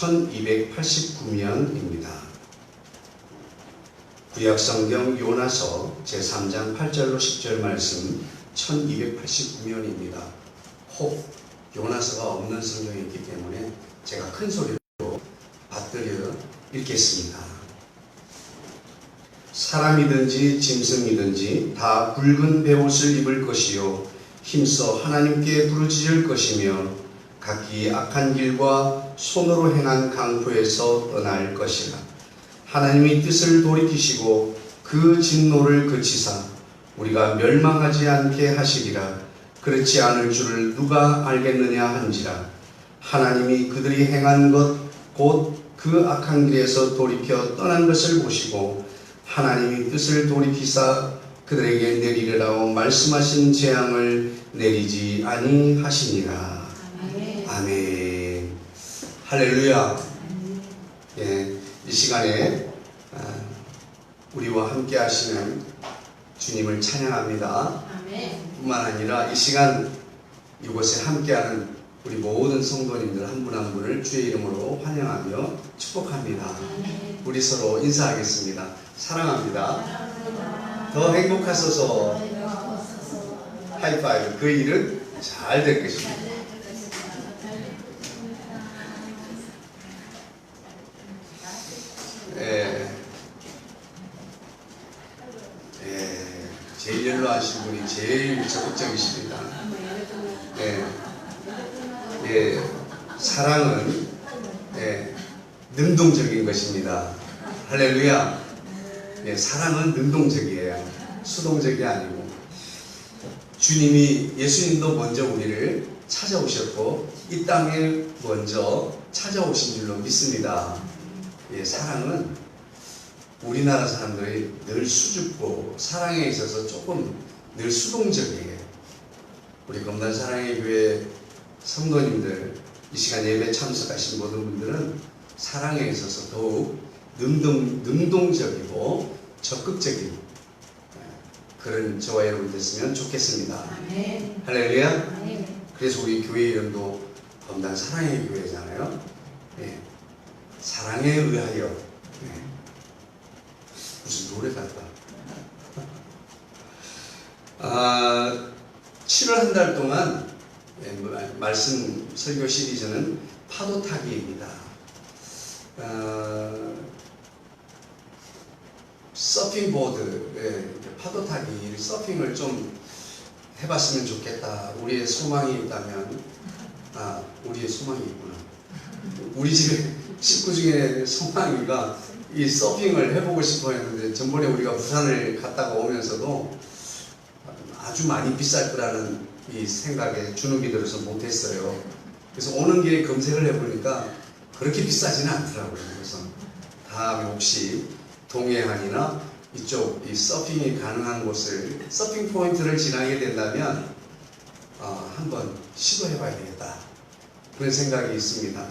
1289면입니다. 구약성경 요나서 제3장 8절로 10절 말씀 1289면입니다. 혹 요나서가 없는 성경이기 때문에 제가 큰 소리로 받들여 읽겠습니다. 사람이든지 짐승이든지 다 붉은 베옷을 입을 것이요 힘써 하나님께 부르짖을 것이며 각기 악한 길과 손으로 행한 강포에서 떠날 것이라. 하나님이 뜻을 돌이키시고 그 진노를 그치사 우리가 멸망하지 않게 하시리라. 그렇지 않을 줄을 누가 알겠느냐 한지라. 하나님이 그들이 행한 것 곧 그 악한 길에서 돌이켜 떠난 것을 보시고 하나님이 뜻을 돌이키사 그들에게 내리리라고 말씀하신 재앙을 내리지 아니하시니라. 아멘. 할렐루야. 예, 이 시간에 우리와 함께 하시는 주님을 찬양합니다. 뿐만 아니라 이 시간 이곳에 함께하는 우리 모든 성도님들 한 분 한 분을 주의 이름으로 환영하며 축복합니다. 우리 서로 인사하겠습니다. 사랑합니다. 더 행복하소서. 하이파이브. 그 일은 잘 될 것입니다. 제일 연로하신 분이 제일 적극적이십니다. 사랑은 능동적인 것입니다. 할렐루야. 사랑은 능동적이에요. 수동적이 아니고. 주님이 예수님도 먼저 우리를 찾아오셨고 이 땅에 먼저 찾아오신 줄로 믿습니다. 사랑은 우리나라 사람들이 늘 수줍고 사랑에 있어서 조금 늘 수동적이에요. 우리 검단 사랑의 교회 성도님들 이 시간 예배 참석하신 모든 분들은 사랑에 있어서 더욱 능동적이고 적극적인 그런 저와 여러분 됐으면 좋겠습니다. 아멘. 할렐루야. 아멘. 그래서 우리 교회 이름도 검단 사랑의 교회잖아요. 사랑에 의하여. 무슨 노래 같다. 7월 한 달 동안 말씀 설교 시리즈는 파도타기입니다. 서핑보드, 파도타기, 서핑을 좀 해봤으면 좋겠다. 우리의 소망이 있다면, 우리의 소망이 있구나. 우리 집에 식구 중에 소망이가 이 서핑을 해보고 싶어 했는데, 전번에 우리가 부산을 갔다가 오면서도 아주 많이 비쌀 거라는 이 생각에 주눅이 들어서 못했어요. 그래서 오는 길에 검색을 해보니까 그렇게 비싸지는 않더라고요. 그래서 다음에 혹시 동해안이나 이쪽 이 서핑이 가능한 곳을, 서핑 포인트를 지나게 된다면 한번 시도해봐야 되겠다. 그런 생각이 있습니다.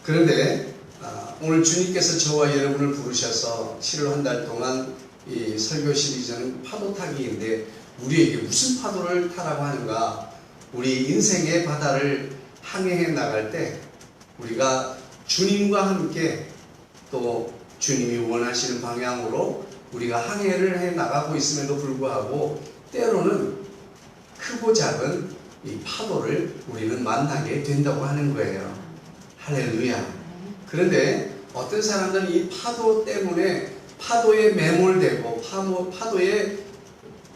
그런데 오늘 주님께서 저와 여러분을 부르셔서 7월 한 달 동안 이 설교 시리즈는 파도타기인데 우리에게 무슨 파도를 타라고 하는가? 우리 인생의 바다를 항해해 나갈 때 우리가 주님과 함께 또 주님이 원하시는 방향으로 우리가 항해를 해 나가고 있음에도 불구하고 때로는 크고 작은 이 파도를 우리는 만나게 된다고 하는 거예요. 할렐루야. 그런데 어떤 사람들은 이 파도 때문에 파도에 매몰되고 파도에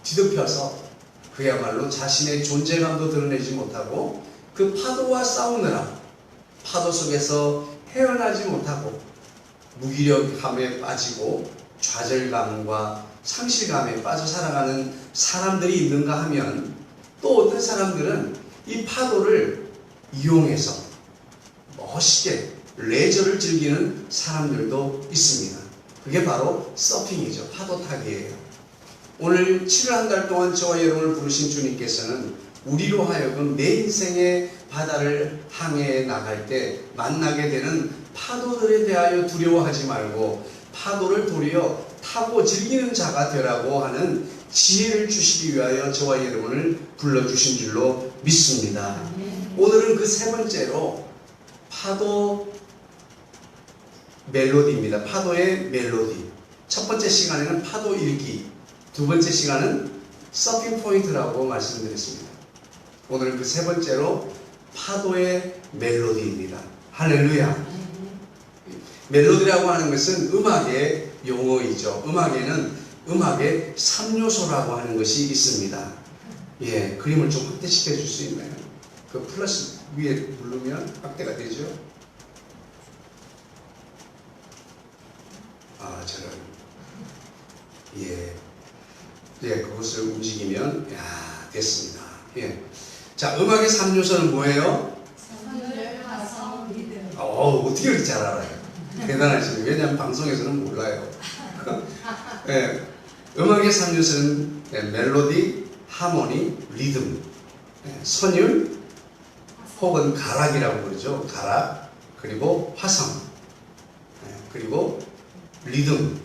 뒤덮여서 그야말로 자신의 존재감도 드러내지 못하고 그 파도와 싸우느라 파도 속에서 헤어나지 못하고 무기력감에 빠지고 좌절감과 상실감에 빠져 살아가는 사람들이 있는가 하면 또 어떤 사람들은 이 파도를 이용해서 멋있게 레저를 즐기는 사람들도 있습니다. 그게 바로 서핑이죠. 파도타기예요. 오늘 7월 한 달 동안 저와 여러분을 부르신 주님께서는 우리로 하여금 내 인생의 바다를 항해해 나갈 때 만나게 되는 파도들에 대하여 두려워하지 말고 파도를 도리어 타고 즐기는 자가 되라고 하는 지혜를 주시기 위하여 저와 여러분을 불러주신 줄로 믿습니다. 오늘은 그 세 번째로 파도 멜로디입니다. 파도의 멜로디. 첫 번째 시간에는 파도 읽기, 두 번째 시간은 서핑 포인트라고 말씀드렸습니다. 오늘은 그 세 번째로 파도의 멜로디입니다. 할렐루야. 멜로디라고 하는 것은 음악의 용어이죠. 음악에는 음악의 3요소라고 하는 것이 있습니다. 예, 그림을 좀 확대시켜 줄 수 있나요? 그 플러스 위에 누르면 확대가 되죠? 저는 예, 그것을 움직이면 됐습니다. 예, 자, 음악의 3요소는 뭐예요? 선율, 화성, 리듬. 어떻게 그렇게 잘 알아요? 대단하시네요. 왜냐하면 방송에서는 몰라요. 예, 음악의 3요소는 멜로디, 하모니, 리듬, 선율 혹은 가락이라고 그러죠. 가락, 그리고 화성, 그리고 리듬,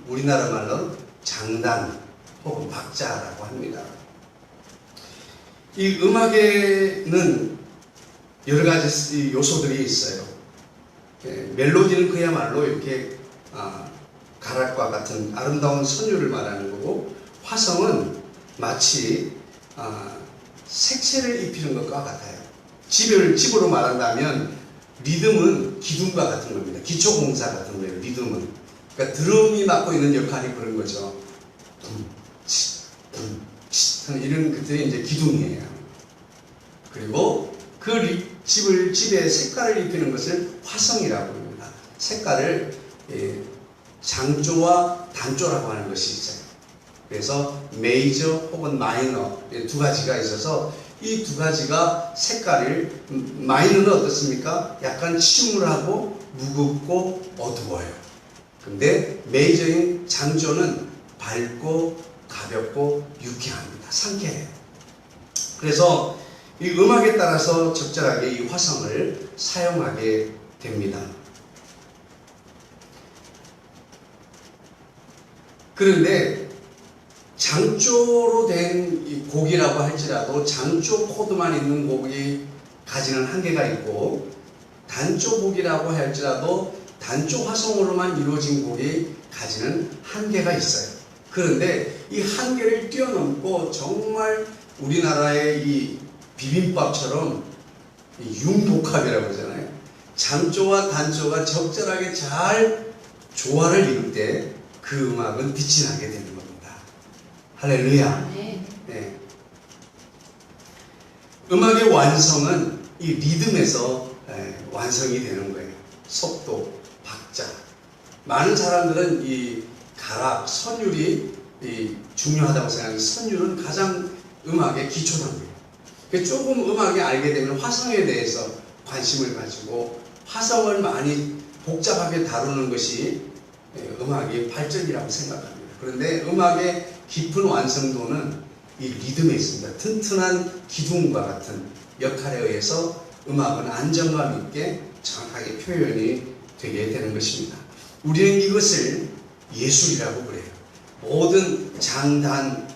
우리나라 말로 장단 혹은 박자라고 합니다. 이 음악에는 여러 가지 요소들이 있어요. 멜로디는 그야말로 이렇게 가락과 같은 아름다운 선율을 말하는 거고, 화성은 마치 색채를 입히는 것과 같아요. 집으로 말한다면 리듬은 기둥과 같은 겁니다. 기초공사 같은 거예요. 리듬은. 그러니까 드럼이 맡고 있는 역할이 그런 거죠. 이런 것들이 이제 기둥이에요. 그리고 그 집에 색깔을 입히는 것을 화성이라고 합니다. 색깔을 장조와 단조라고 하는 것이 있어요. 그래서 메이저 혹은 마이너 두 가지가 있어서 이 두 가지가 색깔을, 마이너는 어떻습니까? 약간 침울하고 무겁고 어두워요. 근데 메이저인 장조는 밝고 가볍고 유쾌합니다. 상쾌해요. 그래서 이 음악에 따라서 적절하게 이 화성을 사용하게 됩니다. 그런데 장조로 된 이 곡이라고 할지라도 장조 코드만 있는 곡이 가지는 한계가 있고, 단조 곡이라고 할지라도 단조 화성으로만 이루어진 곡이 가지는 한계가 있어요. 그런데 이 한계를 뛰어넘고 정말 우리나라의 이 비빔밥처럼 융복합이라고 그러잖아요. 장조와 단조가 적절하게 잘 조화를 이룰 때 그 음악은 빛이 나게 되는 겁니다. 할렐루야. 네. 음악의 완성은 이 리듬에서 완성이 되는 거예요. 속도, 박자. 많은 사람들은 이 가락, 선율이 중요하다고 생각해요. 선율은 가장 음악의 기초답니다. 조금 음악이 알게 되면 화성에 대해서 관심을 가지고 화성을 많이 복잡하게 다루는 것이 음악의 발전이라고 생각합니다. 그런데 음악의 깊은 완성도는 이 리듬에 있습니다. 튼튼한 기둥과 같은 역할에 의해서 음악은 안정감 있게 정확하게 표현이 되게 되는 것입니다. 우리는 이것을 예술이라고 그래요. 모든 장단,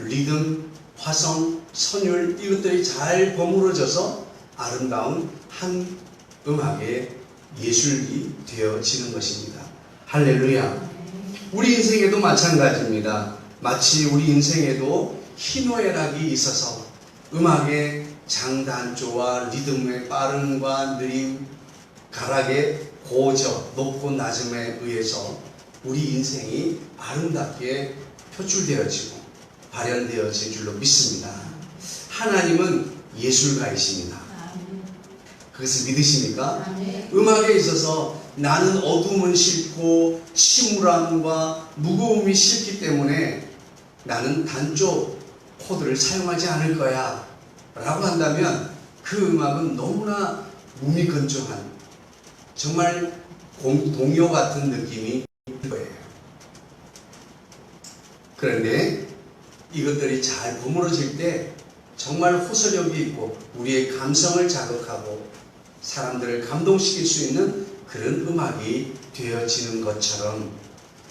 리듬, 화성, 선율, 이것들이 잘 버무러져서 아름다운 한 음악의 예술이 되어지는 것입니다. 할렐루야. 우리 인생에도 마찬가지입니다. 마치 우리 인생에도 희노애락이 있어서 음악의 장단조와 리듬의 빠름과 느림, 가락의 고저, 높고 낮음에 의해서 우리 인생이 아름답게 표출되어지고 발현되어질 줄로 믿습니다. 하나님은 예술가이십니다. 그것을 믿으십니까? 음악에 있어서 나는 어둠은 싫고 침울함과 무거움이 싫기 때문에 나는 단조 코드를 사용하지 않을 거야 라고 한다면 그 음악은 너무나 몸이 건조한 정말 동요 같은 느낌이 들 거예요. 그런데 이것들이 잘 버무러질 때 정말 호소력이 있고 우리의 감성을 자극하고 사람들을 감동시킬 수 있는 그런 음악이 되어지는 것처럼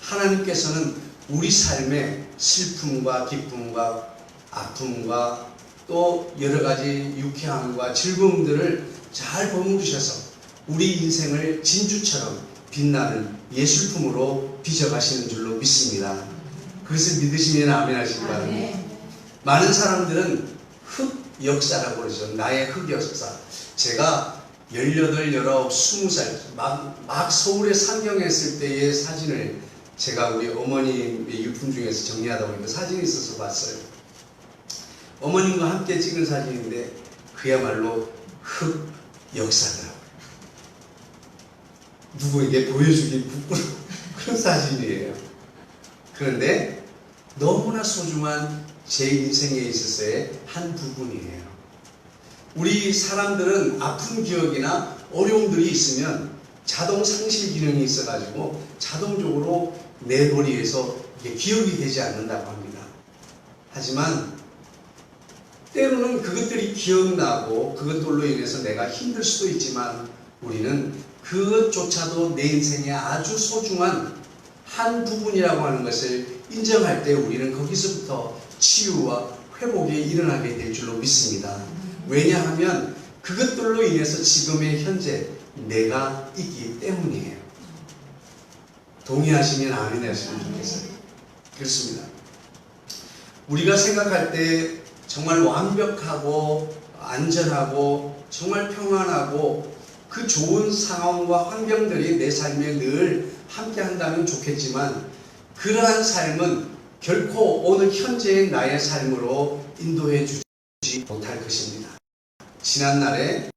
하나님께서는 우리 삶의 슬픔과 기쁨과 아픔과 또 여러 가지 유쾌함과 즐거움들을 잘 버무리셔서 우리 인생을 진주처럼 빛나는 예술품으로 빚어가시는 줄로 믿습니다. 그것을 믿으시면 아멘 하시기 바랍니다. 많은 사람들은 흑 역사라고 그러죠. 나의 흑 역사. 제가 18, 19, 20살 막 서울에 상경했을 때의 사진을 제가 우리 어머님의 유품 중에서 정리하다 보니까 사진이 있어서 봤어요. 어머님과 함께 찍은 사진인데 그야말로 흑 역사더라고요. 누구에게 보여주기 부끄러운 그런 사진이에요. 그런데 너무나 소중한 제 인생에 있어서의 한 부분이에요. 우리 사람들은 아픈 기억이나 어려움들이 있으면 자동 상실 기능이 있어가지고 자동적으로 내 머리에서 기억이 되지 않는다고 합니다. 하지만 때로는 그것들이 기억나고 그것들로 인해서 내가 힘들 수도 있지만 우리는 그것조차도 내 인생의 아주 소중한 한 부분이라고 하는 것을 인정할 때 우리는 거기서부터 치유와 회복이 일어나게 될 줄로 믿습니다. 왜냐하면 그것들로 인해서 지금의 현재 내가 있기 때문이에요. 동의하시면 아멘 하시면 좋겠어요. 그렇습니다. 우리가 생각할 때 정말 완벽하고 안전하고 정말 평안하고 그 좋은 상황과 환경들이 내 삶에 늘 함께 한다면 좋겠지만 그러한 삶은 결코 오늘 현재의 나의 삶으로 인도해 주지 못할 것입니다. 지난날에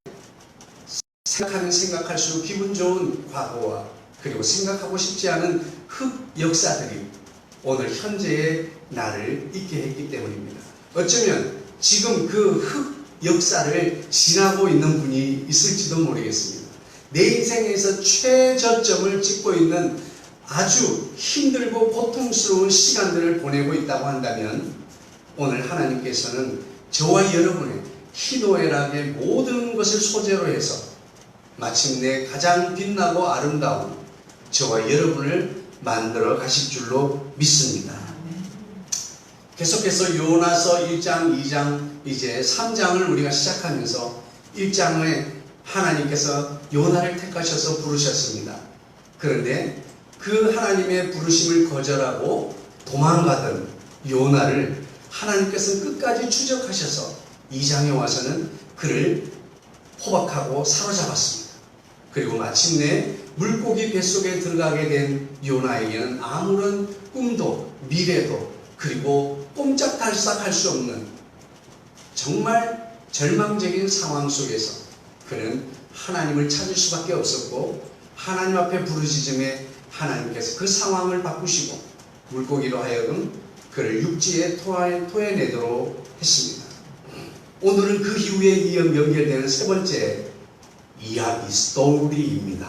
생각하면 생각할수록 기분 좋은 과거와 그리고 생각하고 싶지 않은 흑 역사들이 오늘 현재의 나를 있게 했기 때문입니다. 어쩌면 지금 그 흑 역사를 지나고 있는 분이 있을지도 모르겠습니다. 내 인생에서 최저점을 찍고 있는 아주 힘들고 고통스러운 시간들을 보내고 있다고 한다면 오늘 하나님께서는 저와 여러분의 희노애락의 모든 것을 소재로 해서 마침내 가장 빛나고 아름다운 저와 여러분을 만들어 가실 줄로 믿습니다. 계속해서 요나서 1장, 2장, 이제 3장을 우리가 시작하면서 1장에 하나님께서 요나를 택하셔서 부르셨습니다. 그런데 그 하나님의 부르심을 거절하고 도망가던 요나를 하나님께서는 끝까지 추적하셔서 2장에 와서는 그를 포박하고 사로잡았습니다. 그리고 마침내 물고기 뱃속에 들어가게 된 요나에게는 아무런 꿈도 미래도 그리고 꼼짝달싹할 수 없는 정말 절망적인 상황 속에서 그는 하나님을 찾을 수밖에 없었고 하나님 앞에 부르짖음에 하나님께서 그 상황을 바꾸시고 물고기로 하여금 그를 육지에 토해내도록 했습니다. 오늘은 그 이후에 연결되는 세 번째 이야기 스토리입니다.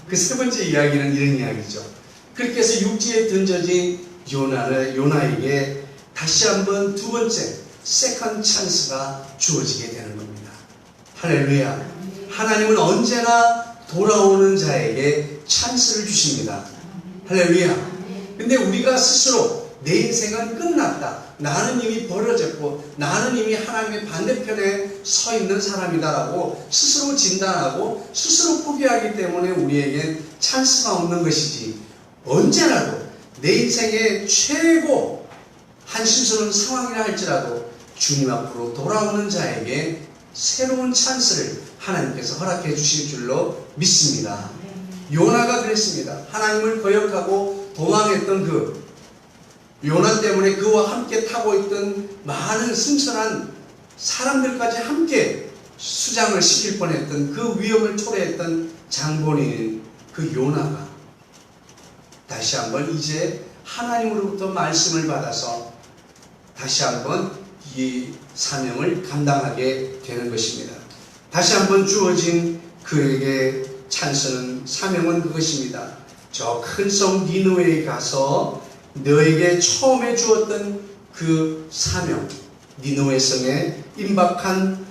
그 세 번째 이야기는 이런 이야기죠. 그렇게 해서 육지에 던져진 요나에게 다시 한번 두 번째 세컨 찬스가 주어지게 되는 겁니다. 할렐루야. 하나님은 언제나 돌아오는 자에게 찬스를 주십니다. 할렐루야. 근데 우리가 스스로 내 인생은 끝났다. 나는 이미 버려졌고 나는 이미 하나님의 반대편에 서 있는 사람이다라고 스스로 진단하고 스스로 포기하기 때문에 우리에겐 찬스가 없는 것이지 언제라도 내 인생의 최고 한심스러운 상황이라 할지라도 주님 앞으로 돌아오는 자에게 새로운 찬스를 하나님께서 허락해 주실 줄로 믿습니다. 요나가 그랬습니다. 하나님을 거역하고 도망했던 그 요나 때문에 그와 함께 타고 있던 많은 승선한 사람들까지 함께 수장을 시킬 뻔했던 그 위험을 초래했던 장본인 그 요나가 다시 한번 이제 하나님으로부터 말씀을 받아서 다시 한번 이 사명을 감당하게 되는 것입니다. 다시 한번 주어진 그에게 찬스는 사명은 그것입니다. 저 큰 성 니느웨에 가서 너에게 처음에 주었던 그 사명, 니느웨 성에 임박한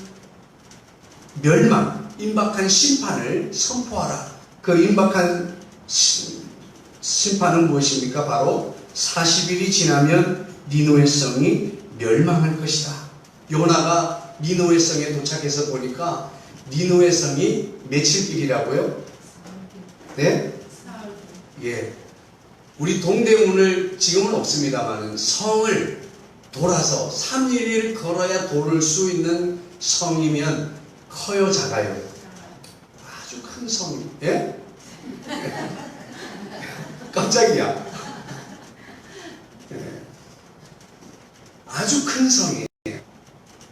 멸망, 임박한 심판을 선포하라. 그 임박한 심판은 무엇입니까? 바로 40일이 지나면 니느웨 성이 멸망할 것이다. 요나가 니느웨 성에 도착해서 보니까 니느웨 성이 며칠 길이라고요? 네? 예. 우리 동대문을 지금은 없습니다만 성을 돌아서 3일을 걸어야 도를 수 있는 성이면 커요, 작아요? 아주 큰 성이. 예? 깜짝이야. 예. 아주 큰 성이에요.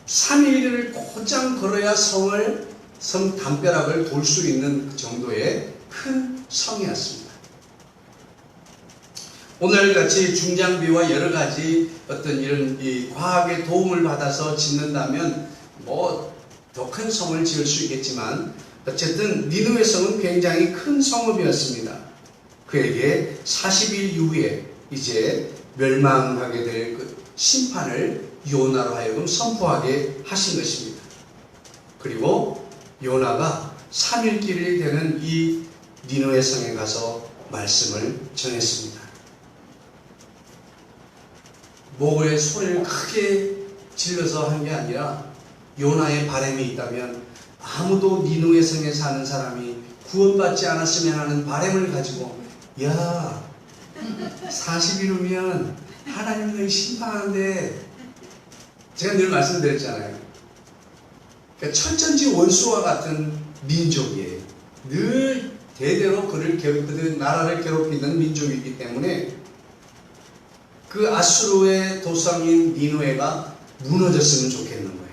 3일을 곧장 걸어야 성 담벼락을 돌 수 있는 그 정도의 큰 성이었습니다. 오늘같이 중장비와 여러 가지 어떤 이런 이 과학의 도움을 받아서 짓는다면 뭐 더 큰 성을 지을 수 있겠지만 어쨌든 니느웨 성은 굉장히 큰 성읍이었습니다. 그에게 40일 이후에 이제 멸망하게 될 그 심판을 요나로 하여금 선포하게 하신 것입니다. 그리고 요나가 3일 길이 되는 이 니느웨 성에 가서 말씀을 전했습니다. 목에 소리를 크게 질러서 한 게 아니라 요나의 바람이 있다면 아무도 니느웨 성에 사는 사람이 구원받지 않았으면 하는 바람을 가지고 야 40일 후면 하나님이 너희 심판하는데 제가 늘 말씀드렸잖아요. 그러니까 철천지 원수와 같은 민족이에요. 늘 대대로 그들 나라를 괴롭히는 민족이기 때문에 그 아수르의 도성인 니느웨가 무너졌으면 좋겠는 거예요.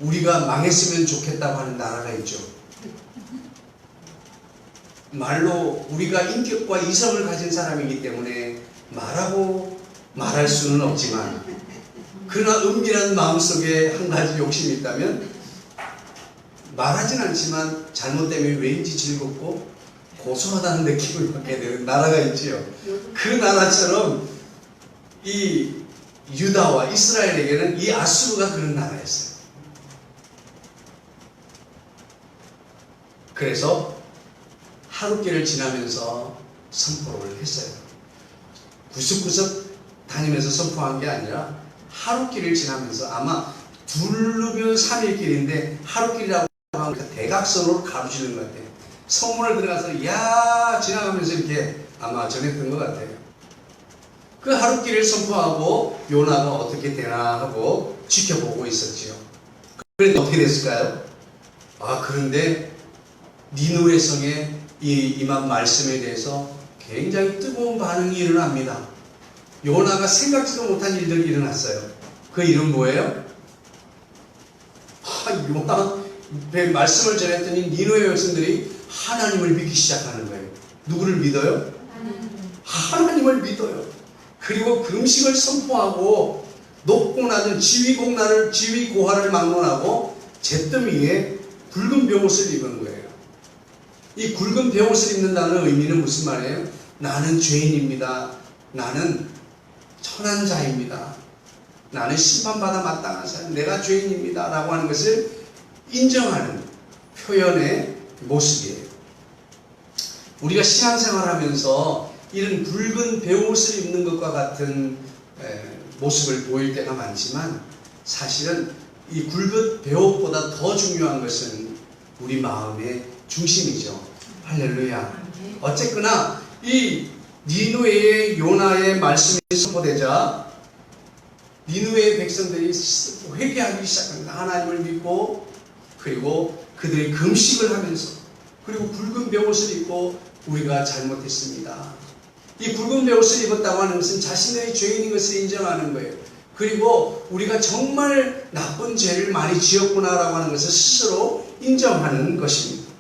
우리가 망했으면 좋겠다고 하는 나라가 있죠. 말로 우리가 인격과 이성을 가진 사람이기 때문에 말할 수는 없지만 그러나 은밀한 마음속에 한 가지 욕심이 있다면 말하진 않지만 잘못되면 왠지 즐겁고 고소하다는 느낌을 받게 되는 나라가 있지요. 그 나라처럼 이 유다와 이스라엘에게는 이 아수르가 그런 나라였어요. 그래서 하룻길을 지나면서 선포를 했어요. 구석구석 다니면서 선포한 게 아니라 하룻길을 지나면서 아마 둘르면 3일 길인데 하룻길이라고 하면 대각선으로 가로지는 것 같아요. 성문을 들어가서 야 지나가면서 이렇게 아마 전했던 것 같아요. 그 하룻길을 선포하고 요나가 어떻게 되나 하고 지켜보고 있었지요. 그런데 어떻게 됐을까요? 그런데 니느웨 성에 임한 말씀에 대해서 굉장히 뜨거운 반응이 일어납니다. 요나가 생각지도 못한 일들이 일어났어요. 그 일은 뭐예요? 요나 말씀을 전했더니 니느웨 백성들이 하나님을 믿기 시작하는 거예요. 누구를 믿어요? 하나님을 믿어요. 그리고 금식을 선포하고 높고 낮은 지위 고하를 막론하고 잿더미 위에 굵은 베옷을 입은 거예요. 이 굵은 베옷을 입는다는 의미는 무슨 말이에요? 나는 죄인입니다. 나는 천한 자입니다. 나는 심판받아 마땅한 사람, 내가 죄인입니다. 라고 하는 것을 인정하는 표현의 모습이에요. 우리가 신앙생활 하면서 이런 굵은 베옷을 입는 것과 같은 모습을 보일 때가 많지만 사실은 이 굵은 베옷보다 더 중요한 것은 우리 마음의 중심이죠. 할렐루야. 어쨌거나 이 니느웨의 요나의 말씀이 선포되자 니느웨의 백성들이 회개하기 시작합니다. 하나님을 믿고 그리고 그들이 금식을 하면서 그리고 굵은 베옷을 입고 우리가 잘못했습니다. 이 굵은 베옷을 입었다고 하는 것은 자신들이 죄인인 것을 인정하는 거예요. 그리고 우리가 정말 나쁜 죄를 많이 지었구나라고 하는 것을 스스로 인정하는 것입니다.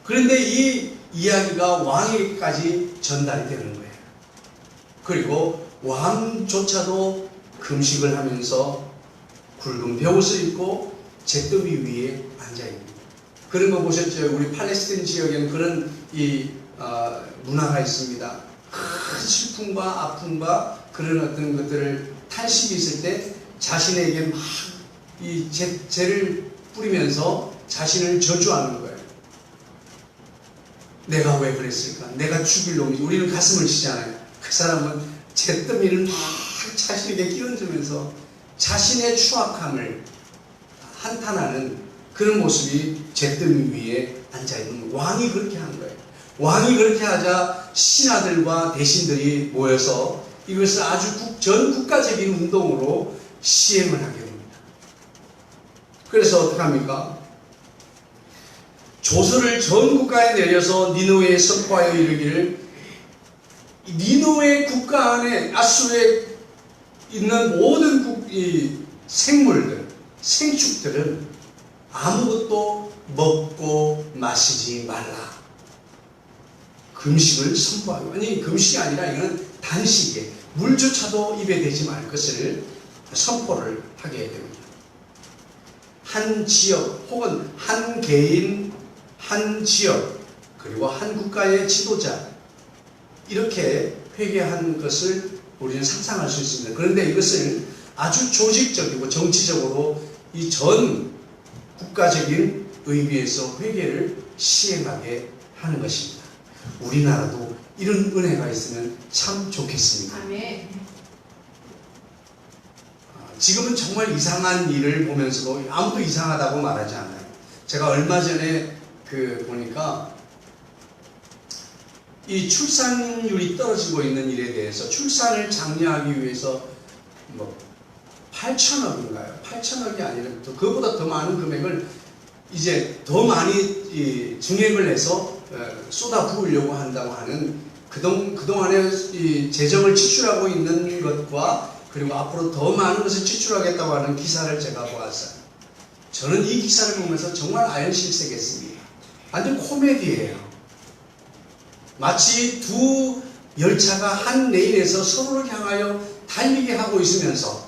그런데 이 이야기가 왕에게까지 전달이 되는 거예요. 그리고 왕조차도 금식을 하면서 굵은 베옷을 입고 잿더미 위에 앉아있는 그런 거 보셨죠? 우리 팔레스타인 지역에는 그런 문화가 있습니다. 큰 슬픔과 아픔과 그런 어떤 것들을 탄식이 있을 때 자신에게 막 이 죄를 뿌리면서 자신을 저주하는 거예요. 내가 왜 그랬을까? 내가 죽일 놈이지. 우리는 가슴을 치잖아요. 그 사람은 잿더미를 막 자신에게 끼얹으면서 자신의 추악함을 한탄하는 그런 모습이 잿더미 위에 앉아있는 왕이 그렇게 한 거예요. 왕이 그렇게 하자 신하들과 대신들이 모여서 이것을 아주 전 국가적인 운동으로 시행을 하게 됩니다. 그래서 어떻게 합니까? 조서를 전 국가에 내려서 니느웨에 선포하여 이르기를, 니느웨 국가 안에 아수르에 있는 모든 생물들, 생축들은 아무것도 먹고 마시지 말라. 금식을 선포하고, 아니 금식이 아니라 이거는 단식에 물조차도 입에 대지 말 것을 선포를 하게 됩니다. 한 지역 혹은 한 개인, 한 지역, 그리고 한 국가의 지도자, 이렇게 회개한 것을 우리는 상상할 수 있습니다. 그런데 이것을 아주 조직적이고 정치적으로 이 전 국가적인 의미에서 회개를 시행하게 하는 것입니다. 우리나라도 이런 은혜가 있으면 참 좋겠습니다. 아멘. 지금은 정말 이상한 일을 보면서도 아무도 이상하다고 말하지 않아요. 제가 얼마 전에 보니까 이 출산율이 떨어지고 있는 일에 대해서 출산을 장려하기 위해서 8천억인가요? 8천억이 아니라 그거보다 더 많은 금액을 이제 더 많이 증액을 해서 쏟아 부으려고 한다고 하는 그동안에 이 재정을 지출하고 있는 것과 그리고 앞으로 더 많은 것을 지출하겠다고 하는 기사를 제가 보았어요. 저는 이 기사를 보면서 정말 아연실색했습니다. 완전 코미디예요. 마치 두 열차가 한 레인에서 서로를 향하여 달리게 하고 있으면서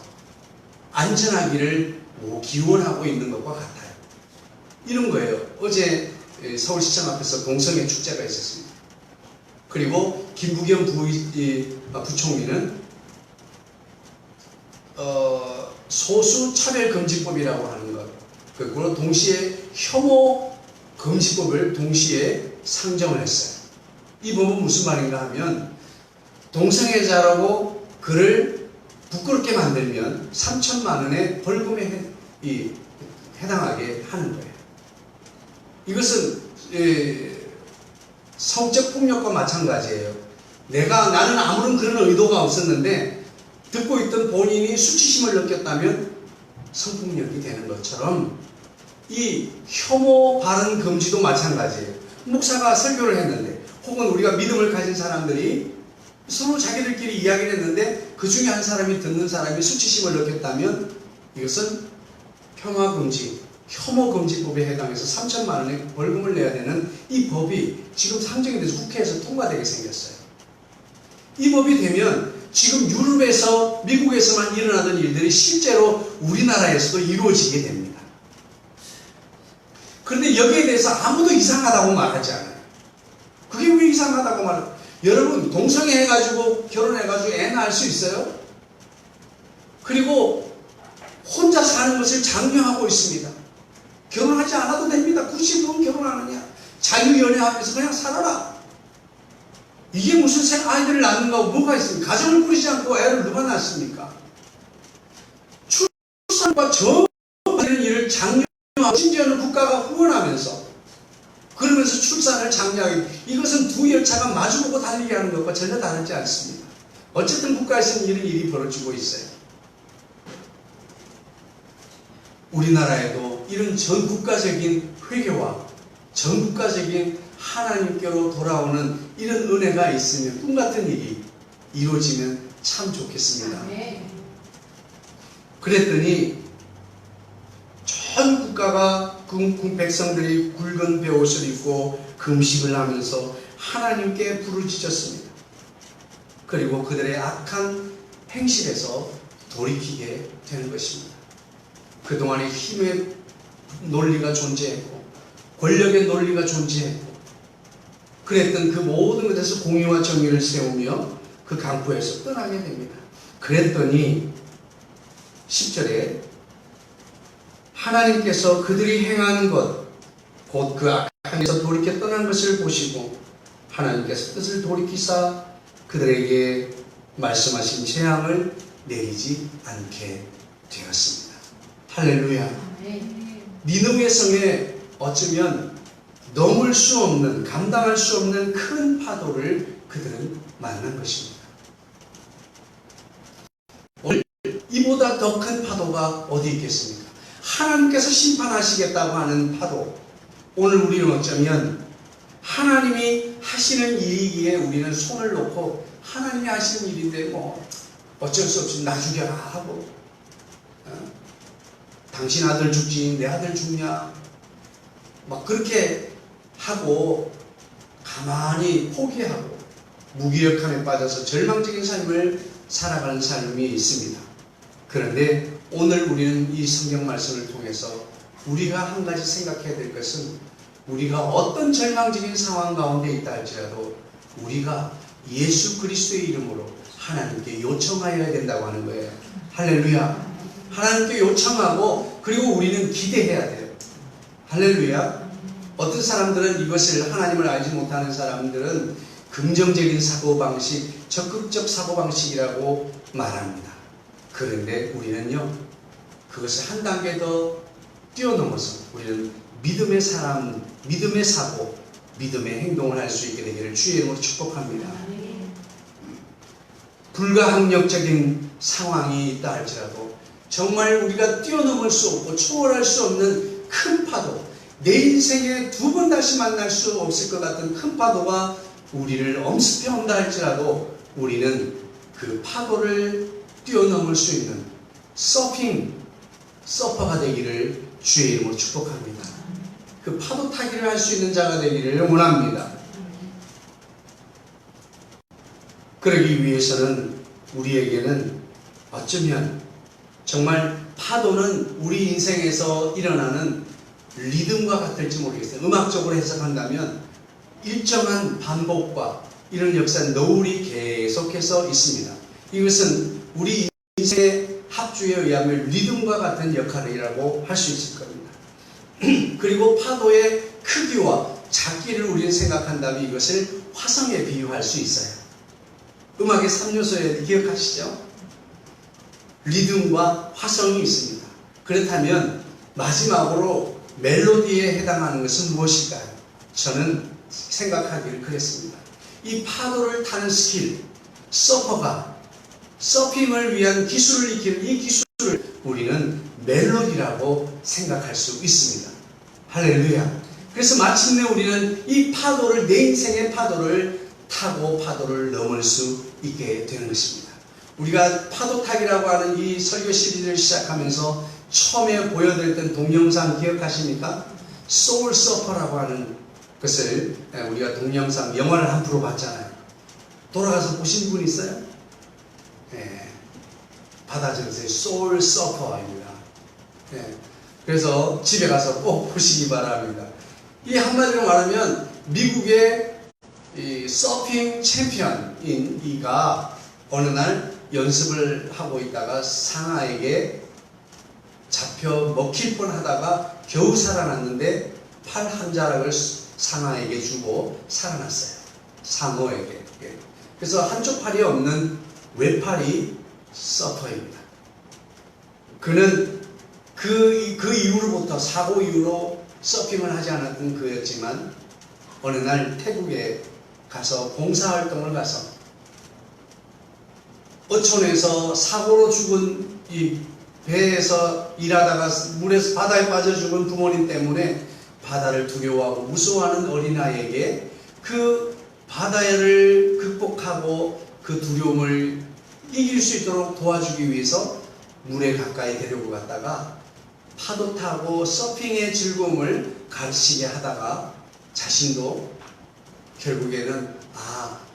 안전하기를 기원하고 있는 것과 같아요. 이런 거예요. 어제 서울시청 앞에서 동성애 축제가 있었습니다. 그리고 김부겸 부총리는 소수차별금지법이라고 하는 것, 그리고 동시에 혐오금지법을 동시에 상정을 했어요. 이 법은 무슨 말인가 하면 동성애자라고 그를 부끄럽게 만들면 3천만 원의 벌금에 해당하게 하는 거예요. 이것은 성적 폭력과 마찬가지예요. 나는 아무런 그런 의도가 없었는데 듣고 있던 본인이 수치심을 느꼈다면 성폭력이 되는 것처럼 이 혐오 발언 금지도 마찬가지예요. 목사가 설교를 했는데 혹은 우리가 믿음을 가진 사람들이 서로 자기들끼리 이야기를 했는데 그 중에 한 사람이 듣는 사람이 수치심을 느꼈다면 이것은 평화금지, 혐오금지법에 해당해서 3천만 원의 벌금을 내야 되는 이 법이 지금 상정이 돼서 국회에서 통과되게 생겼어요. 이 법이 되면 지금 유럽에서 미국에서만 일어나던 일들이 실제로 우리나라에서도 이루어지게 됩니다. 그런데 여기에 대해서 아무도 이상하다고 말하지 않아요. 그게 왜 이상하다고 말해요? 여러분 동성애 해가지고 결혼해가지고 애 낳을 수 있어요? 그리고 혼자 사는 것을 장려하고 있습니다. 결혼하지 않아도 됩니다. 굳이 뭘 결혼하느냐? 자유연애하면서 그냥 살아라. 이게 무슨 아이들을 낳는 거하고 뭐가 있습니까? 가정을 꾸리지 않고 애를 누가 낳습니까? 출산과 저이런 일을 장려하고 심지어는 국가가 후원하면서 그러면서 출산을 장려하기, 이것은 두 열차가 마주보고 달리게 하는 것과 전혀 다르지 않습니다. 어쨌든 국가에서는 이런 일이 벌어지고 있어요. 우리나라에도 이런 전국가적인 회개와 전국가적인 하나님께로 돌아오는 이런 은혜가 있으면, 꿈같은 일이 이루어지면 참 좋겠습니다. 그랬더니 전 국가가 백성들이 굵은 베옷을 입고 금식을 하면서 하나님께 부르짖었습니다. 그리고 그들의 악한 행실에서 돌이키게 되는 것입니다. 그동안의 힘의 논리가 존재했고 권력의 논리가 존재했고 그랬던 그 모든 것에서 공의와 정의를 세우며 그 강포에서 떠나게 됩니다. 그랬더니 10절에 하나님께서 그들이 행한 것, 곧 그 악한 행에서 돌이켜 떠난 것을 보시고 하나님께서 뜻을 돌이키사 그들에게 말씀하신 재앙을 내리지 않게 되었습니다. 할렐루야. 니느웨 성에 어쩌면 넘을 수 없는, 감당할 수 없는 큰 파도를 그들은 만난 것입니다. 오늘 이보다 더 큰 파도가 어디 있겠습니까? 하나님께서 심판하시겠다고 하는 파도. 오늘 우리는 어쩌면 하나님이 하시는 일이기에 우리는 손을 놓고 하나님이 하시는 일인데 뭐 어쩔 수 없이 나 죽여라 하고, 당신 아들 죽지 내 아들 죽냐 막 그렇게 하고 가만히 포기하고 무기력함에 빠져서 절망적인 삶을 살아가는 삶이 있습니다. 그런데 오늘 우리는 이 성경 말씀을 통해서 우리가 한 가지 생각해야 될 것은, 우리가 어떤 절망적인 상황 가운데 있다 할지라도 우리가 예수 그리스도의 이름으로 하나님께 요청하여야 된다고 하는 거예요. 할렐루야. 하나님께 요청하고, 그리고 우리는 기대해야 돼요. 할렐루야. 어떤 사람들은 이것을, 하나님을 알지 못하는 사람들은 긍정적인 사고방식, 적극적 사고방식이라고 말합니다. 그런데 우리는요, 그것을 한 단계 더 뛰어넘어서 우리는 믿음의 사람, 믿음의 사고, 믿음의 행동을 할 수 있게 되기를 주의 이름으로 축복합니다. 불가항력적인 상황이 있다 할지라도 정말 우리가 뛰어넘을 수 없고 초월할 수 없는 큰 파도, 내 인생에 두 번 다시 만날 수 없을 것 같은 큰 파도가 우리를 엄습해 온다 할지라도 우리는 그 파도를 뛰어넘을 수 있는 서퍼가 되기를 주의 이름으로 축복합니다. 그 파도 타기를 할 수 있는 자가 되기를 원합니다. 그러기 위해서는 우리에게는 어쩌면 정말 파도는 우리 인생에서 일어나는 리듬과 같을지 모르겠어요. 음악적으로 해석한다면 일정한 반복과 이런 역사, 너울이 계속해서 있습니다. 이것은 우리 인생의 합주에 의하면 리듬과 같은 역할이라고 할 수 있을 겁니다. 그리고 파도의 크기와 작기를 우리는 생각한다면 이것을 화성에 비유할 수 있어요. 음악의 3요소에 기억하시죠? 리듬과 화성이 있습니다. 그렇다면 마지막으로 멜로디에 해당하는 것은 무엇일까요? 저는 생각하기를 그랬습니다. 이 파도를 타는 스킬, 서퍼가 서핑을 위한 기술을 익히는 이 기술을 우리는 멜로디라고 생각할 수 있습니다. 할렐루야. 그래서 마침내 우리는 이 파도를, 내 인생의 파도를 타고 파도를 넘을 수 있게 되는 것입니다. 우리가 파도타기라고 하는 이 설교 시리즈를 시작하면서 처음에 보여드렸던 동영상 기억하십니까? 소울 서퍼라고 하는 것을 우리가 동영상 영화를 한 프로 봤잖아요. 돌아가서 보신 분 있어요? 네. 받아 적으세요. 소울 서퍼입니다. 네. 그래서 집에 가서 꼭 보시기 바랍니다. 이 한마디로 말하면 미국의 이 서핑 챔피언인 이가 어느 날 연습을 하고 있다가 상아에게 잡혀 먹힐 뻔 하다가 겨우 살아났는데 팔 한 자락을 상아에게 주고 살아났어요. 상어에게. 그래서 한쪽 팔이 없는 외팔이 서퍼입니다. 그는 그 이후로부터, 사고 이후로 서핑을 하지 않았던 그였지만 어느 날 태국에 가서 봉사활동을 가서 어촌에서 사고로 죽은 이 배에서 일하다가 물에서 바다에 빠져 죽은 부모님 때문에 바다를 두려워하고 무서워하는 어린아이에게 그 바다를 극복하고 그 두려움을 이길 수 있도록 도와주기 위해서 물에 가까이 데리고 갔다가 파도 타고 서핑의 즐거움을 가르치게 하다가 자신도 결국에는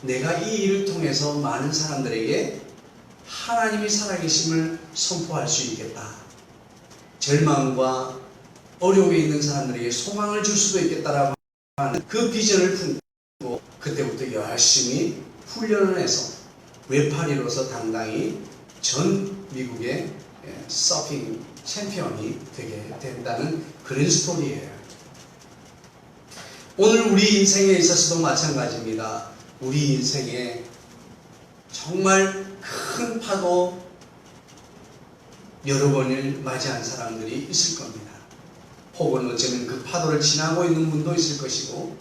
내가 이 일을 통해서 많은 사람들에게 하나님이 살아계심을 선포할 수 있겠다. 절망과 어려움에 있는 사람들에게 소망을 줄 수도 있겠다라고 하는 그 비전을 품고 그때부터 열심히 훈련을 해서 외파리로서 당당히 전 미국의 서핑 챔피언이 되게 된다는 그런 스토리예요. 오늘 우리 인생에 있어서도 마찬가지입니다. 우리 인생에 정말 큰 파도 여러 번을 맞이한 사람들이 있을 겁니다. 혹은 어쩌면 그 파도를 지나고 있는 분도 있을 것이고,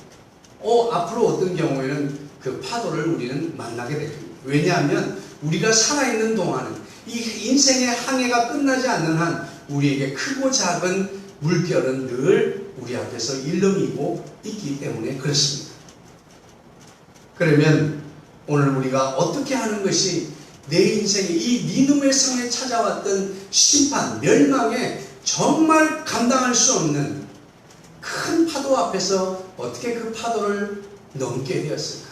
앞으로 어떤 경우에는 그 파도를 우리는 만나게 될 겁니다. 왜냐하면 우리가 살아있는 동안은 이 인생의 항해가 끝나지 않는 한 우리에게 크고 작은 물결은 늘 우리 앞에서 일렁이고 있기 때문에 그렇습니다. 그러면 오늘 우리가 어떻게 하는 것이 내 인생에 이 니느웨 성에 찾아왔던 심판, 멸망에 정말 감당할 수 없는 큰 파도 앞에서 어떻게 그 파도를 넘게 되었을까?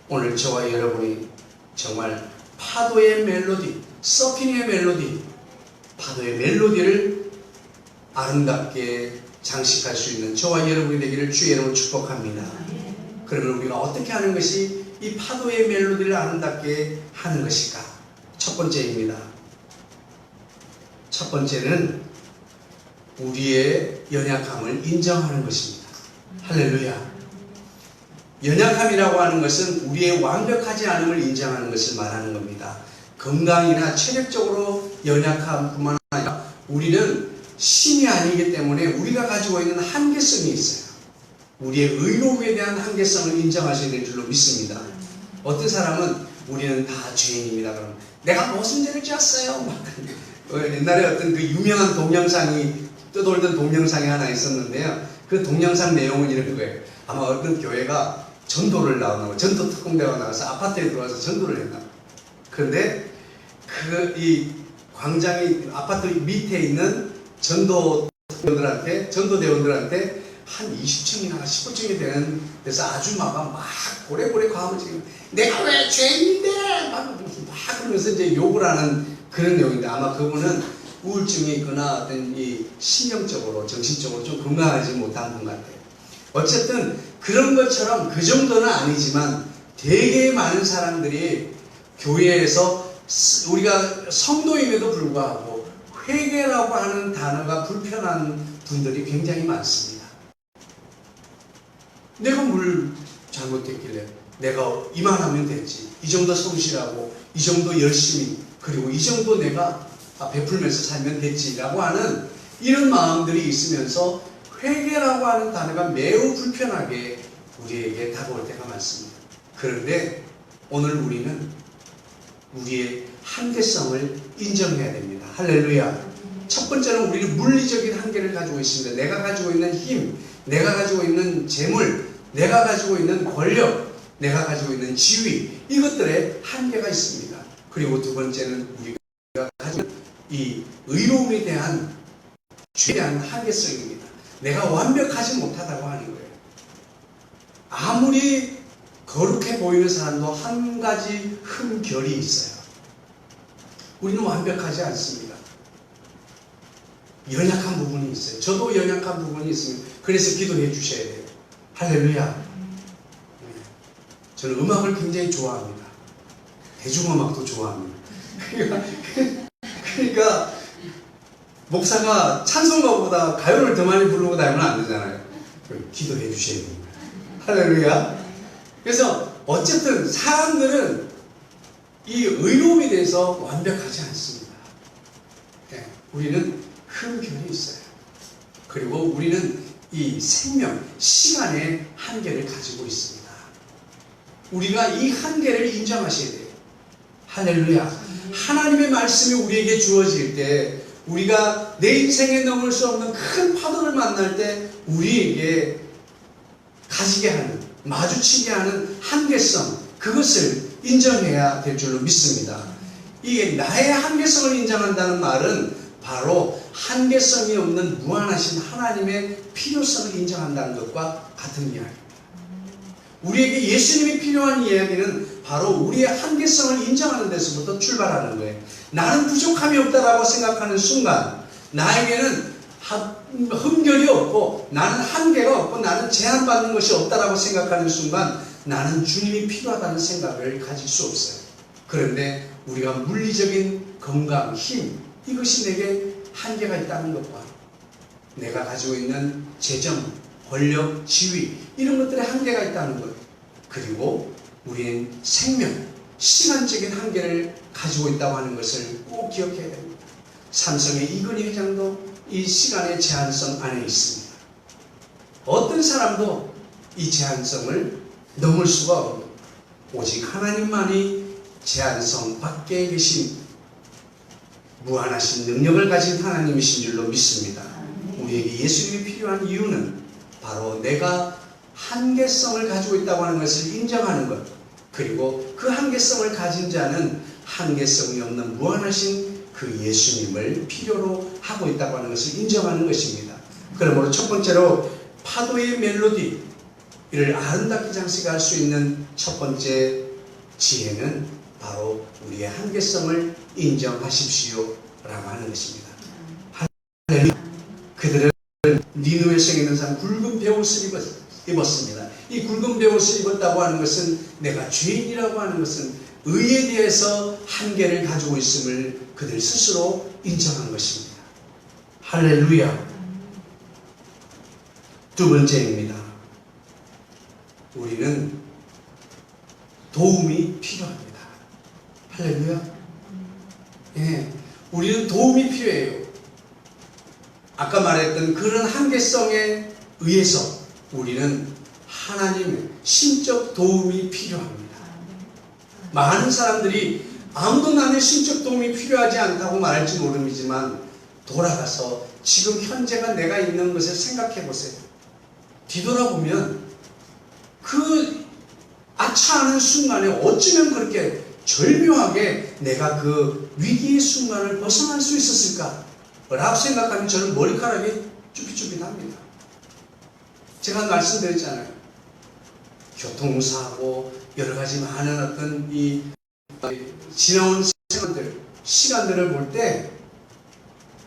오늘 저와 여러분이 정말 파도의 멜로디, 서핑의 멜로디, 파도의 멜로디를 아름답게 장식할 수 있는 저와 여러분이 되기를 주의 이름으로 축복합니다. 그러면 우리가 어떻게 하는 것이 이 파도의 멜로디를 아름답게 하는 것일까? 첫 번째입니다. 첫 번째는 우리의 연약함을 인정하는 것입니다. 할렐루야. 연약함이라고 하는 것은 우리의 완벽하지 않음을 인정하는 것을 말하는 겁니다. 건강이나 체력적으로 연약함뿐만 아니라 우리는 신이 아니기 때문에 우리가 가지고 있는 한계성이 있어요. 우리의 의로움에 대한 한계성을 인정하셔야 될 줄로 믿습니다. 어떤 사람은 우리는 다 죄인입니다. 그럼 내가 무슨 죄를 지었어요? 옛날에 어떤 그 유명한 동영상이 떠돌던 동영상이 하나 있었는데요. 그 동영상 내용은 이런 거예요. 아마 어떤 교회가 전도를 나오나 전도 특공대가 나가서 아파트에 들어와서 전도를 했나. 그런데 이 광장이 아파트 밑에 있는 전도대원들한테 한 20층이나 15층이 되는 데서 아주 막 고래고래 과음을 지금 내가 왜 죄인인데 막 그러면서 이제 욕을 하는 그런 내용인데, 아마 그분은 우울증이 있거나 어떤 이 신경적으로 정신적으로 좀 건강하지 못한 분 같아요. 어쨌든 그런 것처럼 그 정도는 아니지만 되게 많은 사람들이 교회에서 우리가 성도임에도 불구하고 회개라고 하는 단어가 불편한 분들이 굉장히 많습니다. 내가 뭘 잘못했길래 내가 이만하면 됐지, 이 정도 성실하고 이 정도 열심히 그리고 이 정도 내가 베풀면서 살면 됐지라고 하는 이런 마음들이 있으면서 회개라고 하는 단어가 매우 불편하게 우리에게 다가올 때가 많습니다. 그런데 오늘 우리는 우리의 한계성을 인정해야 됩니다. 할렐루야. 첫 번째는 우리는 물리적인 한계를 가지고 있습니다. 내가 가지고 있는 힘, 내가 가지고 있는 재물, 내가 가지고 있는 권력, 내가 가지고 있는 지위, 이것들에 한계가 있습니다. 그리고 두 번째는 우리가 가지고 있는 이 의로움에 대한 죄에 대한 한계성입니다. 내가 완벽하지 못하다고 하는 거예요. 아무리 거룩해 보이는 사람도 한 가지 흠결이 있어요. 우리는 완벽하지 않습니다. 연약한 부분이 있어요. 저도 연약한 부분이 있습니다. 그래서 기도해 주셔야 돼요. 할렐루야. 저는 음악을 굉장히 좋아합니다. 대중음악도 좋아합니다. 그러니까 목사가 찬송가보다 가요를 더 많이 부르고 다니면 안 되잖아요. 기도해 주셔야 됩니다. 할렐루야. 그래서 어쨌든 사람들은 이 의로움에 대해서 완벽하지 않습니다. 네, 우리는 흠결이 있어요. 그리고 우리는 이 생명, 시간의 한계를 가지고 있습니다. 우리가 이 한계를 인정하셔야 돼요. 할렐루야. 하나님의 말씀이 우리에게 주어질 때, 우리가 내 인생에 넘을 수 없는 큰 파도를 만날 때 우리에게 가지게 하는, 마주치게 하는 한계성, 그것을 인정해야 될 줄로 믿습니다. 이게 나의 한계성을 인정한다는 말은 바로 한계성이 없는 무한하신 하나님의 필요성을 인정한다는 것과 같은 이야기입니다. 우리에게 예수님이 필요한 이야기는 바로 우리의 한계성을 인정하는 데서부터 출발하는 거예요. 나는 부족함이 없다라고 생각하는 순간, 나에게는 흠결이 없고 나는 한계가 없고 나는 제한받는 것이 없다라고 생각하는 순간 나는 주님이 필요하다는 생각을 가질 수 없어요. 그런데 우리가 물리적인 건강, 힘, 이것이 내게 한계가 있다는 것과 내가 가지고 있는 재정, 권력, 지위, 이런 것들에 한계가 있다는 것, 그리고 우리는 생명, 시간적인 한계를 가지고 있다고 하는 것을 꼭 기억해야 됩니다. 삼성의 이건희 회장도 이 시간의 제한성 안에 있습니다. 어떤 사람도 이 제한성을 넘을 수가 없는, 오직 하나님만이 제한성 밖에 계신 무한하신 능력을 가진 하나님이신 줄로 믿습니다. 우리에게 예수님이 필요한 이유는 바로 내가 한계성을 가지고 있다고 하는 것을 인정하는 것, 그리고 그 한계성을 가진 자는 한계성이 없는 무한하신 그 예수님을 필요로 하고 있다고 하는 것을 인정하는 것입니다. 그러므로 첫 번째로 파도의 멜로디를 아름답게 장식할 수 있는 첫 번째 지혜는 바로 우리의 한계성을 인정하십시오 라고 하는 것입니다. 그들은 니느웨 성에 있는 사람 굵은 베옷을 입었습니다. 이 굵은 베옷을 입었다고 하는 것은, 내가 죄인이라고 하는 것은 의에 대해서 한계를 가지고 있음을 그들 스스로 인정한 것입니다. 할렐루야. 두 번째입니다. 우리는 도움이 필요합니다. 할렐루야. 예, 우리는 도움이 필요해요. 아까 말했던 그런 한계성에 의해서 우리는 하나님의 신적 도움이 필요합니다. 많은 사람들이 아무도 나는 신적 도움이 필요하지 않다고 말할지 모르지만, 돌아가서 지금 현재가 내가 있는 것을 생각해 보세요. 뒤돌아보면 그 아차하는 순간에 어쩌면 그렇게 절묘하게 내가 그 위기의 순간을 벗어날 수 있었을까 라고 생각하면 저는 머리카락이 쭈삣쭈삣합니다. 제가 말씀드렸잖아요. 교통사고, 여러 가지 많은 어떤 이 지나온 시간들을 볼 때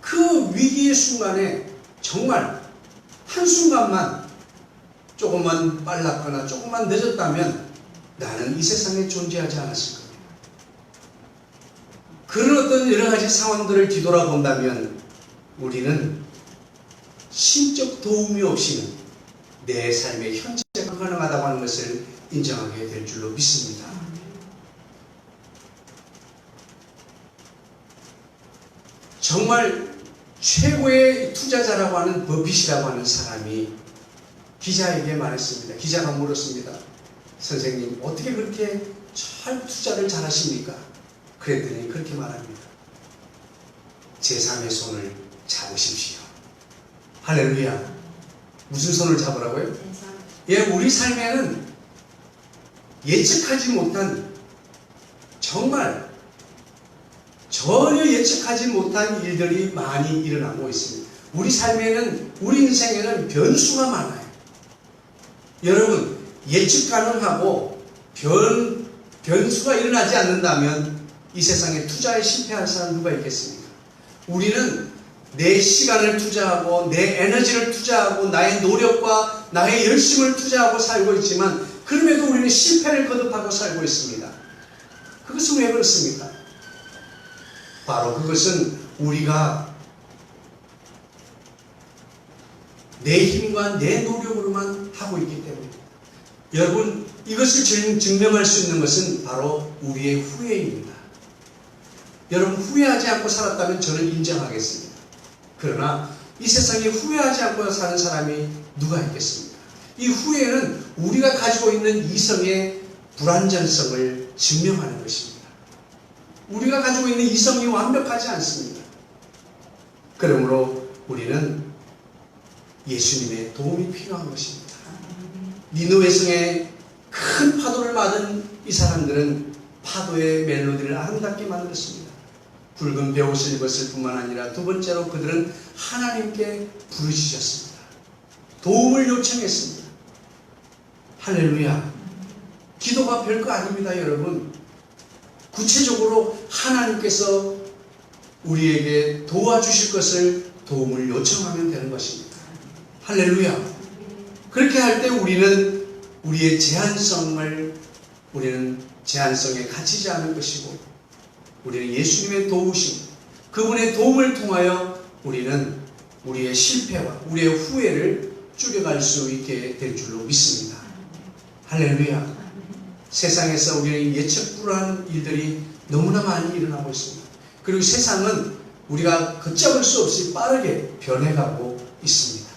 그 위기의 순간에 정말 한순간만 조금만 빨랐거나 조금만 늦었다면 나는 이 세상에 존재하지 않았을 겁니다. 그런 어떤 여러 가지 상황들을 뒤돌아본다면 우리는 신적 도움이 없이는 내 삶의 현재가 불가능하다고 하는 것을 인정하게 될 줄로 믿습니다. 정말 최고의 투자자라고 하는 버핏이라고 하는 사람이 기자에게 말했습니다. 기자가 물었습니다. 선생님, 어떻게 그렇게 투자를 잘하십니까? 그랬더니 그렇게 말합니다. 제3의 손을 잡으십시오. 할렐루야. 무슨 손을 잡으라고요? 예, 우리 삶에는 예측하지 못한, 정말 전혀 예측하지 못한 일들이 많이 일어나고 있습니다. 우리 삶에는, 우리 인생에는 변수가 많아요. 여러분, 예측 가능하고 변수가 일어나지 않는다면 이 세상에 투자에 실패할 사람 누가 있겠습니까? 우리는 내 시간을 투자하고 내 에너지를 투자하고 나의 노력과 나의 열심을 투자하고 살고 있지만, 그럼에도 우리는 실패를 거듭하고 살고 있습니다. 그것은 왜 그렇습니까? 바로 그것은 우리가 내 힘과 내 노력으로만 하고 있기 때문입니다. 여러분, 이것을 증명할 수 있는 것은 바로 우리의 후회입니다. 여러분, 후회하지 않고 살았다면 저는 인정하겠습니다. 그러나 이 세상에 후회하지 않고 사는 사람이 누가 있겠습니까? 이 후회는 우리가 가지고 있는 이성의 불완전성을 증명하는 것입니다. 우리가 가지고 있는 이성이 완벽하지 않습니다. 그러므로 우리는 예수님의 도움이 필요한 것입니다. 니느웨 성에 큰 파도를 맞은 이 사람들은 파도의 멜로디를 아름답게 만들었습니다. 붉은 베옷을 입었을 뿐만 아니라 두 번째로 그들은 하나님께 부르짖었습니다. 도움을 요청했습니다. 할렐루야. 기도가 별거 아닙니다, 여러분. 구체적으로 하나님께서 우리에게 도와주실 것을 도움을 요청하면 되는 것입니다. 할렐루야. 그렇게 할 때 우리는 우리의 제한성에 갇히지 않을 것이고, 우리는 예수님의 도우심, 그분의 도움을 통하여 우리는 우리의 실패와 우리의 후회를 줄여갈 수 있게 될 줄로 믿습니다. 할렐루야. 세상에서 우리는 예측 불허한 일들이 너무나 많이 일어나고 있습니다. 그리고 세상은 우리가 걷잡을 수 없이 빠르게 변해가고 있습니다.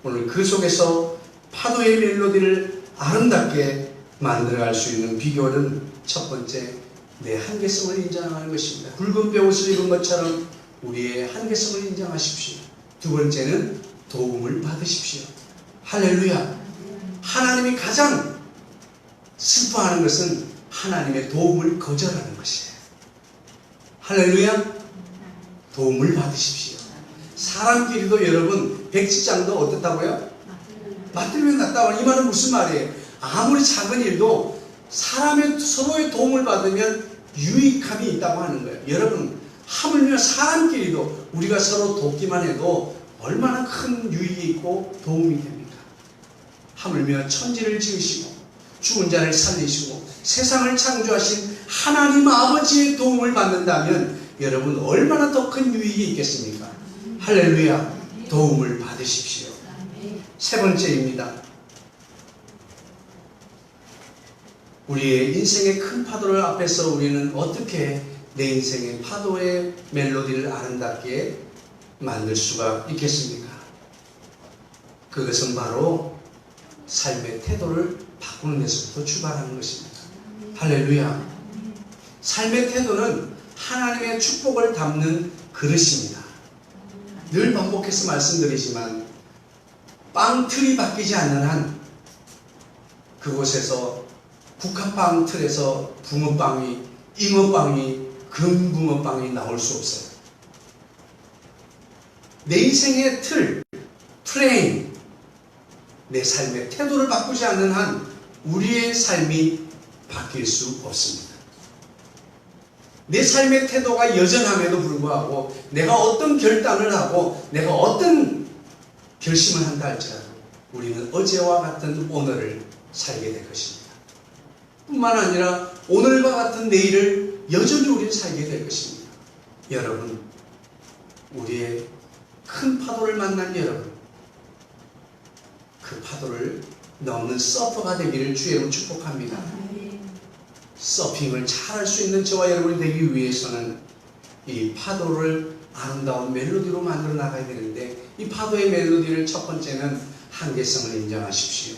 오늘 그 속에서 파도의 멜로디를 아름답게 만들어갈 수 있는 비결은 첫 번째, 내 한계성을 인정하는 것입니다. 굵은 베옷을 입은 것처럼 우리의 한계성을 인정하십시오. 두 번째는 도움을 받으십시오. 할렐루야. 하나님이 가장 슬퍼하는 것은 하나님의 도움을 거절하는 것이에요. 할렐루야. 도움을 받으십시오. 사람끼리도 여러분 백지장도 어떻다고요? 맞들면 낫다고. 이 말은 무슨 말이에요? 아무리 작은 일도 사람의 서로의 도움을 받으면 유익함이 있다고 하는 거예요. 여러분, 하물며 사람끼리도 우리가 서로 돕기만 해도 얼마나 큰 유익이 있고 도움이 됩니까? 하물며 천지를 지으시고 죽은 자를 살리시고 세상을 창조하신 하나님 아버지의 도움을 받는다면 여러분 얼마나 더 큰 유익이 있겠습니까? 할렐루야. 도움을 받으십시오. 세 번째입니다. 우리의 인생의 큰 파도를 앞에서 우리는 어떻게 내 인생의 파도의 멜로디를 아름답게 만들 수가 있겠습니까? 그것은 바로 삶의 태도를 바꾸는 데서부터 출발하는 것입니다. 할렐루야. 삶의 태도는 하나님의 축복을 담는 그릇입니다. 늘 반복해서 말씀드리지만 빵틀이 바뀌지 않는 한 그곳에서 국화빵 틀에서 붕어빵이, 잉어빵이, 금붕어빵이 나올 수 없어요. 내 인생의 틀, 트레인, 내 삶의 태도를 바꾸지 않는 한 우리의 삶이 바뀔 수 없습니다. 내 삶의 태도가 여전함에도 불구하고 내가 어떤 결단을 하고 내가 어떤 결심을 한다 할지라도 우리는 어제와 같은 오늘을 살게 될 것입니다. 뿐만 아니라 오늘과 같은 내일을 여전히 우리는 살게 될 것입니다. 여러분, 우리의 큰 파도를 만난 여러분, 그 파도를 넘는 서퍼가 되기를 주의 축복합니다. 서핑을 잘 할 수 있는 저와 여러분이 되기 위해서는 이 파도를 아름다운 멜로디로 만들어 나가야 되는데, 이 파도의 멜로디를 첫 번째는 한계성을 인정하십시오.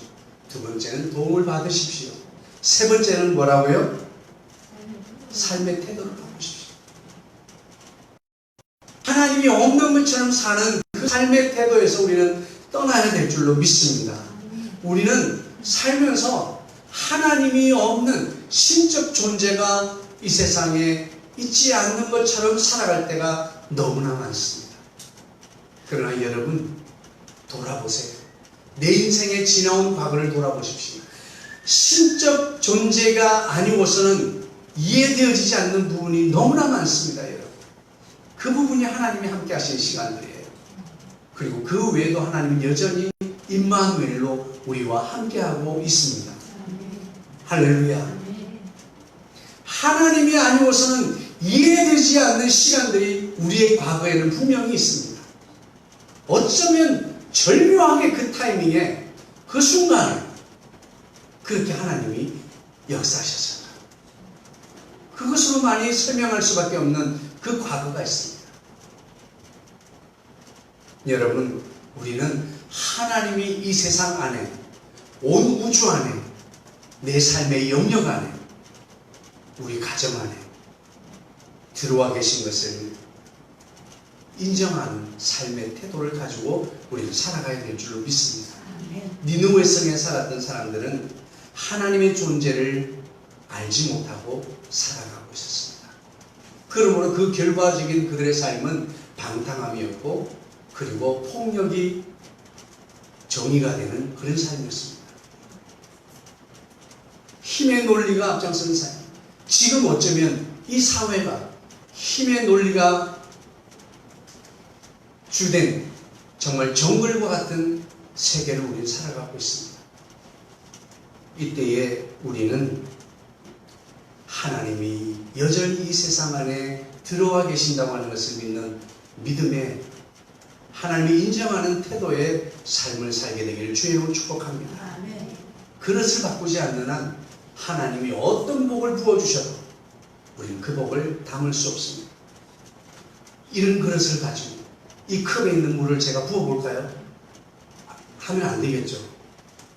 두 번째는 도움을 받으십시오. 세 번째는 뭐라고요? 삶의 태도를 바꾸십시오. 하나님이 없는 것처럼 사는 그 삶의 태도에서 우리는 떠나야 될 줄로 믿습니다. 우리는 살면서 하나님이 없는 신적 존재가 이 세상에 있지 않는 것처럼 살아갈 때가 너무나 많습니다. 그러나 여러분, 돌아보세요. 내 인생에 지나온 과거를 돌아보십시오. 신적 존재가 아니고서는 이해되어지지 않는 부분이 너무나 많습니다, 여러분. 그 부분이 하나님이 함께 하신 시간들이에요. 그리고 그 외에도 하나님은 여전히 임마누엘로 우리와 함께하고 있습니다. 할렐루야. 하나님이 아니고서는 이해되지 않는 시간들이 우리의 과거에는 분명히 있습니다. 어쩌면 절묘하게 그 타이밍에, 그 순간에 그렇게 하나님이 역사하셨어요. 그것으로 많이 설명할 수밖에 없는 그 과거가 있습니다. 여러분, 우리는 하나님이 이 세상 안에, 온 우주 안에, 내 삶의 영역 안에, 우리 가정 안에 들어와 계신 것을 인정하는 삶의 태도를 가지고 우리는 살아가야 될 줄로 믿습니다. 니느웨 성에 살았던 사람들은 하나님의 존재를 알지 못하고 살아가고 있었습니다. 그러므로 그 결과적인 그들의 삶은 방탕함이었고, 그리고 폭력이 정의가 되는 그런 삶이었습니다. 힘의 논리가 앞장서는 삶. 지금 어쩌면 이 사회가 힘의 논리가 주된 정말 정글과 같은 세계를 우리는 살아가고 있습니다. 이때에 우리는 하나님이 여전히 이 세상 안에 들어와 계신다고 하는 것을 믿는 믿음에 하나님이 인정하는 태도의 삶을 살게 되기를 주의 축복합니다. 그릇을 바꾸지 않는 한 하나님이 어떤 복을 부어주셔도 우리는 그 복을 담을 수 없습니다. 이런 그릇을 가지고 이 컵에 있는 물을 제가 부어볼까요? 하면 안 되겠죠.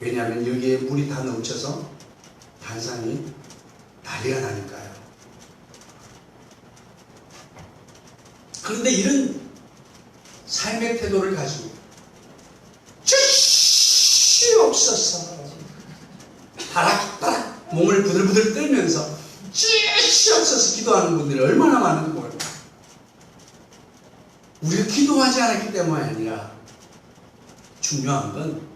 왜냐하면 여기에 물이 다 넘쳐서 탄산이 난리가 나니까요. 그런데 이런 삶의 태도를 가지고 주시옵소서 바락바락 몸을 부들부들 떨면서 주시옵소서 기도하는 분들이 얼마나 많은 거예요. 우리가 기도하지 않았기 때문이 아니라 중요한 건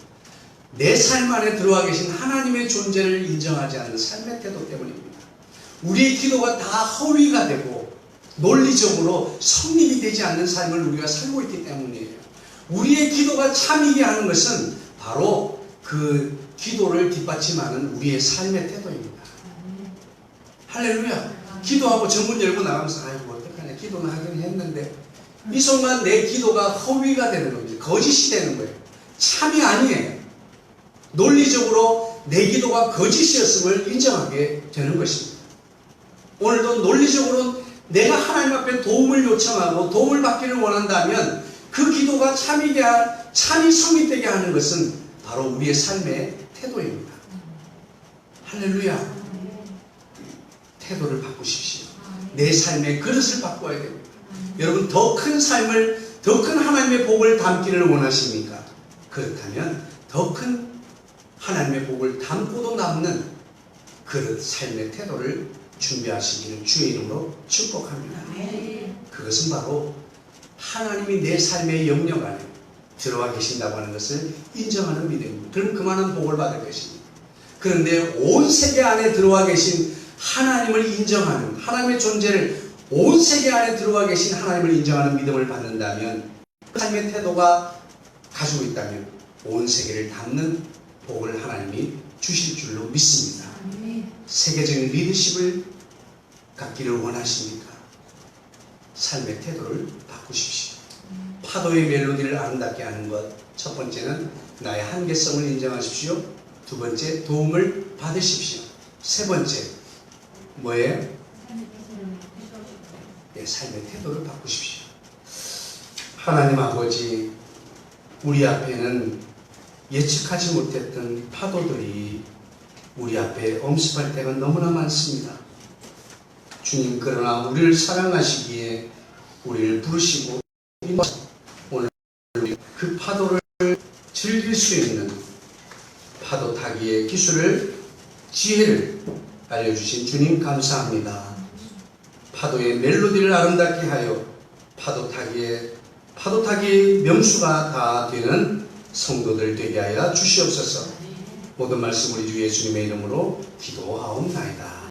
내 삶 안에 들어와 계신 하나님의 존재를 인정하지 않는 삶의 태도 때문입니다. 우리의 기도가 다 허위가 되고 논리적으로 성립이 되지 않는 삶을 우리가 살고 있기 때문이에요. 우리의 기도가 참이게 하는 것은 바로 그 기도를 뒷받침하는 우리의 삶의 태도입니다. 할렐루야. 기도하고 전문 열고 나가면서 아이고 어떡하냐 기도는 하긴 했는데 이 순간 내 기도가 허위가 되는 겁니다. 거짓이 되는 거예요. 참이 아니에요. 논리적으로 내 기도가 거짓이었음을 인정하게 되는 것입니다. 오늘도 논리적으로 내가 하나님 앞에 도움을 요청하고 도움을 받기를 원한다면 그 기도가 참이 성립되게 하는 것은 바로 우리의 삶의 태도입니다. 할렐루야. 태도를 바꾸십시오. 내 삶의 그릇을 바꿔야 됩니다. 여러분 더 큰 삶을, 더 큰 하나님의 복을 담기를 원하십니까? 그렇다면 더 큰 하나님의 복을 담고도 남는 그릇, 삶의 태도를 준비하시기를 주의 이름으로 축복합니다. 그것은 바로 하나님이 내 삶의 영역 안에 들어와 계신다고 하는 것을 인정하는 믿음입니다. 그럼 그만한 복을 받을 것입니다. 그런데 온 세계 안에 들어와 계신 하나님을 인정하는, 하나님의 존재를 온 세계 안에 들어와 계신 하나님을 인정하는 믿음을 받는다면, 그 삶의 태도가 가지고 있다면 온 세계를 담는 복을 하나님이 주실 줄로 믿습니다. 세계적인 리더십을 갖기를 원하십니까? 삶의 태도를 바꾸십시오. 파도의 멜로디를 아름답게 하는 것, 첫 번째는 나의 한계성을 인정하십시오. 두 번째, 도움을 받으십시오. 세 번째, 뭐예요? 삶의 태도를 바꾸십시오. 하나님 아버지, 우리 앞에는 예측하지 못했던 파도들이 우리 앞에 엄습할 때가 너무나 많습니다. 주님, 그러나 우리를 사랑하시기에 우리를 부르시고 오늘 그 파도를 즐길 수 있는 파도 타기의 기술을, 지혜를 알려주신 주님 감사합니다. 파도의 멜로디를 아름답게 하여 파도 타기의 명수가 다 되는 성도들 되게 하여 주시옵소서. 모든 말씀 우리 주 예수님의 이름으로 기도하옵나이다.